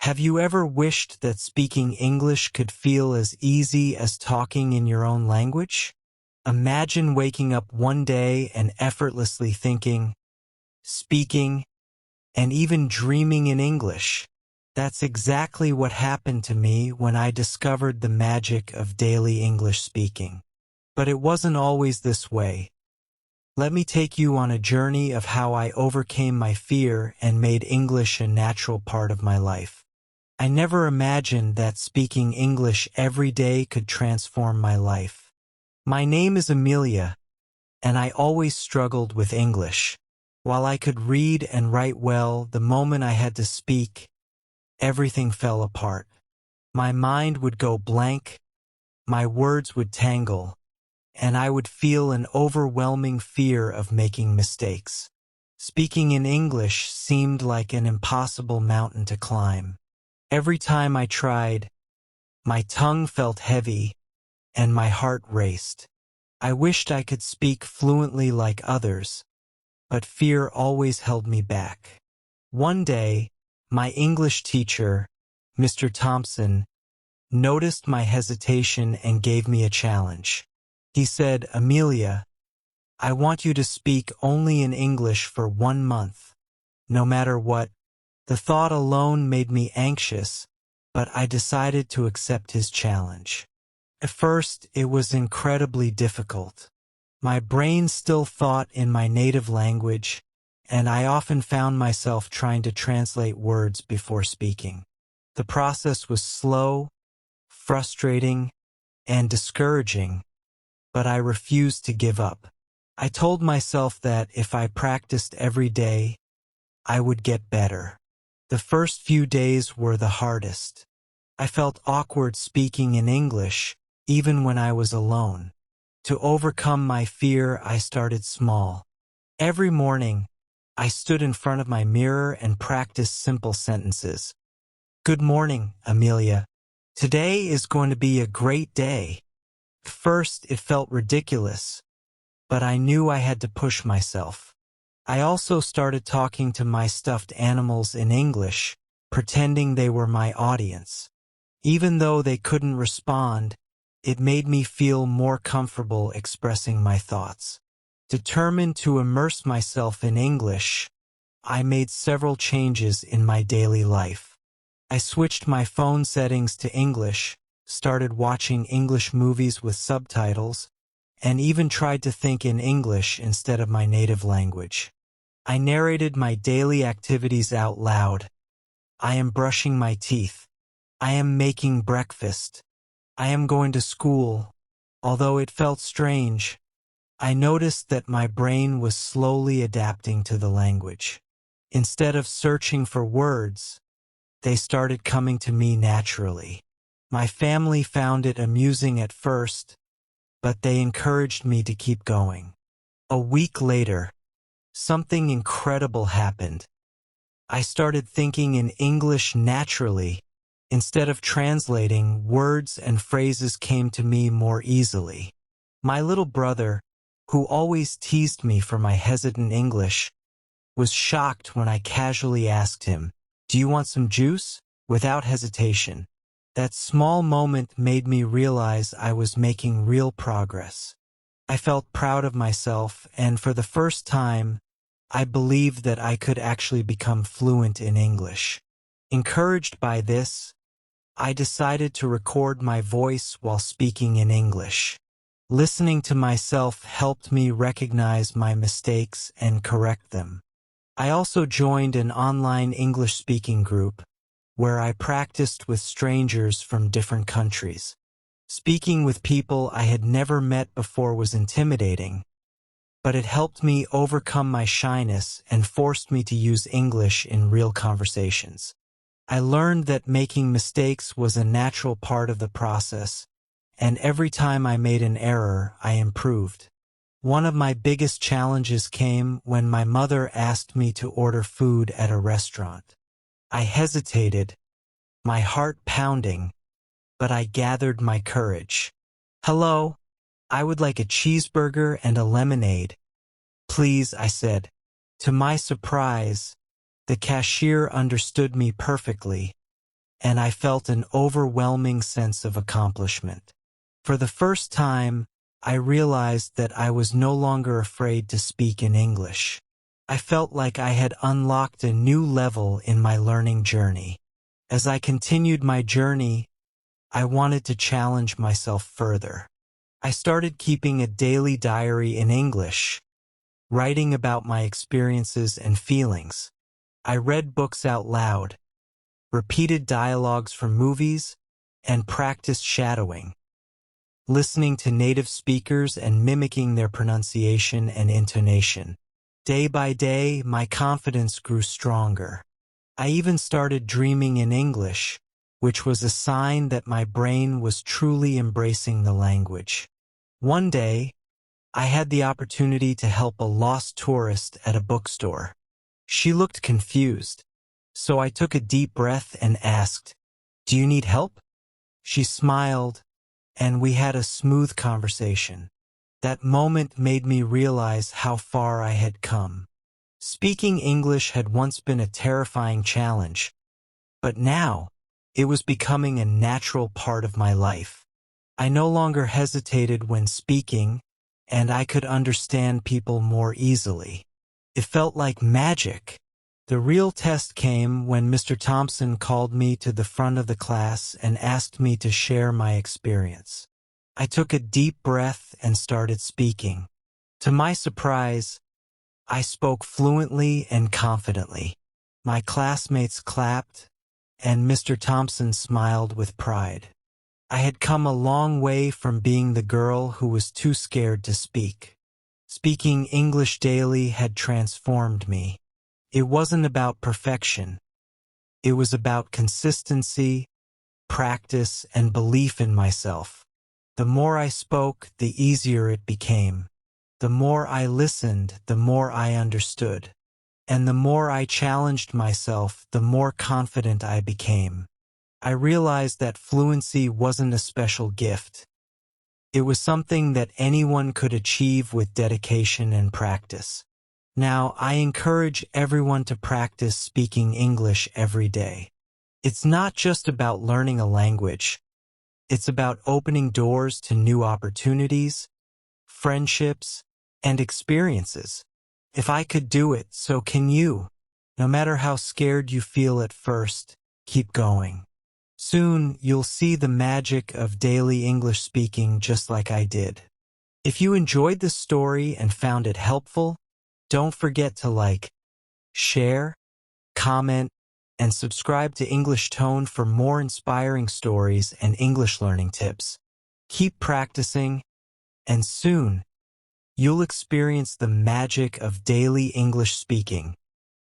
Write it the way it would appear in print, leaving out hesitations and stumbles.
Have you ever wished that speaking English could feel as easy as talking in your own language? Imagine waking up one day and effortlessly thinking, speaking, and even dreaming in English. That's exactly what happened to me when I discovered the magic of daily English speaking. But it wasn't always this way. Let me take you on a journey of how I overcame my fear and made English a natural part of my life. I never imagined that speaking English every day could transform my life. My name is Amelia, and I always struggled with English. While I could read and write well, the moment I had to speak, everything fell apart. My mind would go blank, my words would tangle, and I would feel an overwhelming fear of making mistakes. Speaking in English seemed like an impossible mountain to climb. Every time I tried, my tongue felt heavy and my heart raced. I wished I could speak fluently like others, but fear always held me back. One day, my English teacher, Mr. Thompson, noticed my hesitation and gave me a challenge. He said, "Amelia, I want you to speak only in English for 1 month, no matter what." The thought alone made me anxious, but I decided to accept his challenge. At first, it was incredibly difficult. My brain still thought in my native language, and I often found myself trying to translate words before speaking. The process was slow, frustrating, and discouraging, but I refused to give up. I told myself that if I practiced every day, I would get better. The first few days were the hardest. I felt awkward speaking in English, even when I was alone. To overcome my fear, I started small. Every morning, I stood in front of my mirror and practiced simple sentences. "Good morning, Amelia. Today is going to be a great day." At first, it felt ridiculous, but I knew I had to push myself. I also started talking to my stuffed animals in English, pretending they were my audience. Even though they couldn't respond, it made me feel more comfortable expressing my thoughts. Determined to immerse myself in English, I made several changes in my daily life. I switched my phone settings to English, started watching English movies with subtitles, and even tried to think in English instead of my native language. I narrated my daily activities out loud. I am brushing my teeth. I am making breakfast. I am going to school. Although it felt strange, I noticed that my brain was slowly adapting to the language. Instead of searching for words, they started coming to me naturally. My family found it amusing at first, but they encouraged me to keep going. A week later, something incredible happened. I started thinking in English naturally. Instead of translating, words and phrases came to me more easily. My little brother, who always teased me for my hesitant English, was shocked when I casually asked him, "Do you want some juice?" without hesitation. That small moment made me realize I was making real progress. I felt proud of myself, and for the first time, I believed that I could actually become fluent in English. Encouraged by this, I decided to record my voice while speaking in English. Listening to myself helped me recognize my mistakes and correct them. I also joined an online English speaking group, where I practiced with strangers from different countries. Speaking with people I had never met before was intimidating, but it helped me overcome my shyness and forced me to use English in real conversations. I learned that making mistakes was a natural part of the process, and every time I made an error, I improved. One of my biggest challenges came when my mother asked me to order food at a restaurant. I hesitated, my heart pounding, but I gathered my courage. "Hello, I would like a cheeseburger and a lemonade, please," I said. To my surprise, the cashier understood me perfectly. and I felt an overwhelming sense of accomplishment. For the first time, I realized that I was no longer afraid to speak in English. I felt like I had unlocked a new level in my learning journey. As I continued my journey, I wanted to challenge myself further. I started keeping a daily diary in English, writing about my experiences and feelings. I read books out loud, repeated dialogues from movies, and practiced shadowing, listening to native speakers and mimicking their pronunciation and intonation. Day by day, my confidence grew stronger. I even started dreaming in English, which was a sign that my brain was truly embracing the language. One day, I had the opportunity to help a lost tourist at a bookstore. She looked confused, so I took a deep breath and asked, "Do you need help?" She smiled, and we had a smooth conversation. That moment made me realize how far I had come. Speaking English had once been a terrifying challenge, but now it was becoming a natural part of my life. I no longer hesitated when speaking, and I could understand people more easily. It felt like magic. The real test came when Mr. Thompson called me to the front of the class and asked me to share my experience. I took a deep breath and started speaking. To my surprise, I spoke fluently and confidently. My classmates clapped, and Mr. Thompson smiled with pride. I had come a long way from being the girl who was too scared to speak. Speaking English daily had transformed me. It wasn't about perfection. It was about consistency, practice, and belief in myself. The more I spoke, the easier it became. The more I listened, the more I understood. And the more I challenged myself, the more confident I became. I realized that fluency wasn't a special gift. It was something that anyone could achieve with dedication and practice. Now, I encourage everyone to practice speaking English every day. It's not just about learning a language. It's about opening doors to new opportunities, friendships, and experiences. If I could do it, so can you. No matter how scared you feel at first, keep going. Soon, you'll see the magic of daily English speaking just like I did. If you enjoyed this story and found it helpful, don't forget to like, share, comment, and subscribe to English Tone for more inspiring stories and English learning tips. Keep practicing, and soon, you'll experience the magic of daily English speaking.